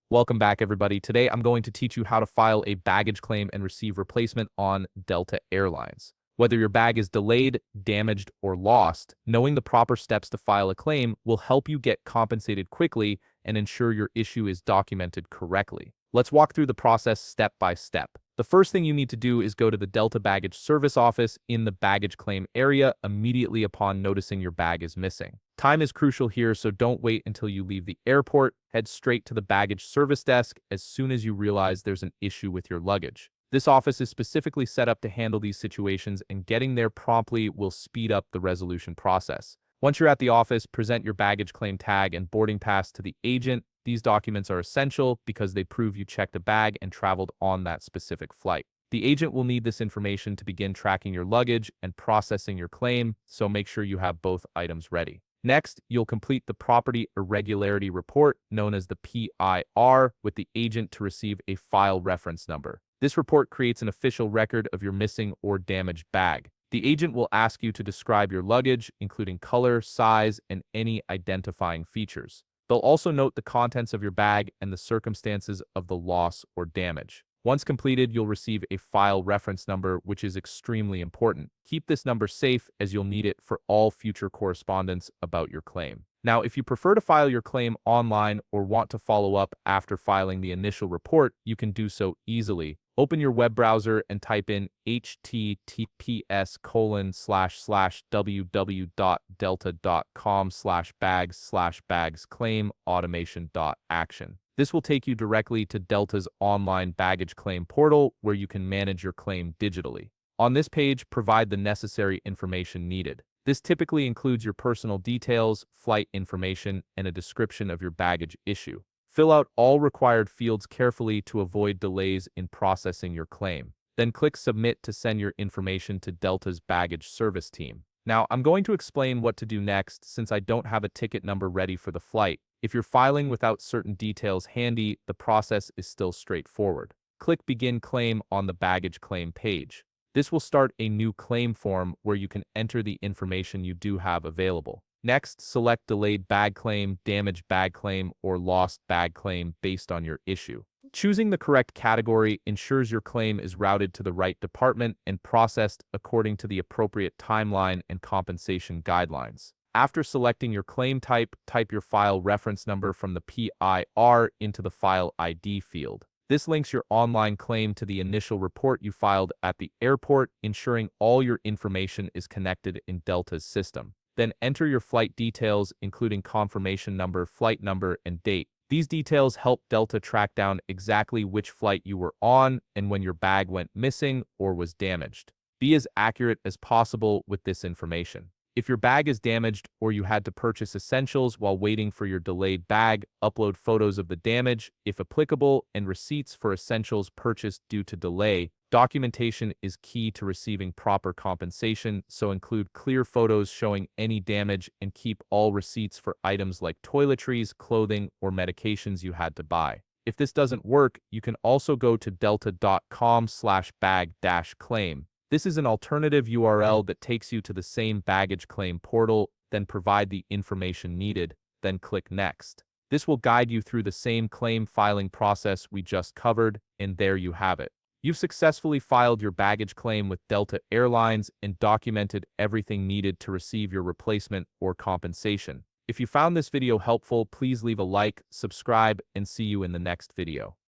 Welcome back, everybody. Today, I'm going to teach you how to file a baggage claim and receive replacement on Delta Airlines. Whether your bag is delayed, damaged, or lost, knowing the proper steps to file a claim will help you get compensated quickly and ensure your issue is documented correctly. Let's walk through the process step by step. The first thing you need to do is go to the Delta Baggage Service Office in the baggage claim area immediately upon noticing your bag is missing. Time is crucial here, so don't wait until you leave the airport. Head straight to the baggage service desk as soon as you realize there's an issue with your luggage. This office is specifically set up to handle these situations, and getting there promptly will speed up the resolution process. Once you're at the office, present your baggage claim tag and boarding pass to the agent. These documents are essential because they prove you checked a bag and traveled on that specific flight. The agent will need this information to begin tracking your luggage and processing your claim, so make sure you have both items ready. Next, you'll complete the Property Irregularity Report, known as the PIR, with the agent to receive a file reference number. This report creates an official record of your missing or damaged bag. The agent will ask you to describe your luggage, including color, size, and any identifying features. They'll also note the contents of your bag and the circumstances of the loss or damage. Once completed, you'll receive a file reference number, which is extremely important. Keep this number safe as you'll need it for all future correspondence about your claim. Now, if you prefer to file your claim online or want to follow up after filing the initial report, you can do so easily. Open your web browser and type in https://www.delta.com/bags/claim-automation.action. This will take you directly to Delta's online baggage claim portal, where you can manage your claim digitally. On this page, provide the necessary information needed. This typically includes your personal details, flight information, and a description of your baggage issue. Fill out all required fields carefully to avoid delays in processing your claim. Then click Submit to send your information to Delta's baggage service team. Now, I'm going to explain what to do next since I don't have a ticket number ready for the flight. If you're filing without certain details handy, the process is still straightforward. Click Begin Claim on the baggage claim page. This will start a new claim form where you can enter the information you do have available. Next, select Delayed Bag Claim, Damaged Bag Claim, or Lost Bag Claim based on your issue. Choosing the correct category ensures your claim is routed to the right department and processed according to the appropriate timeline and compensation guidelines. After selecting your claim type, type your file reference number from the PIR into the File ID field. This links your online claim to the initial report you filed at the airport, ensuring all your information is connected in Delta's system. Then enter your flight details, including confirmation number, flight number, and date. These details help Delta track down exactly which flight you were on and when your bag went missing or was damaged. Be as accurate as possible with this information. If your bag is damaged or you had to purchase essentials while waiting for your delayed bag, upload photos of the damage, if applicable, and receipts for essentials purchased due to delay. Documentation is key to receiving proper compensation, so include clear photos showing any damage and keep all receipts for items like toiletries, clothing, or medications you had to buy. If this doesn't work, you can also go to delta.com/bag-claim. This is an alternative URL that takes you to the same baggage claim portal, then provide the information needed, then click Next. This will guide you through the same claim filing process we just covered, and there you have it. You've successfully filed your baggage claim with Delta Airlines and documented everything needed to receive your replacement or compensation. If you found this video helpful, please leave a like, subscribe, and see you in the next video.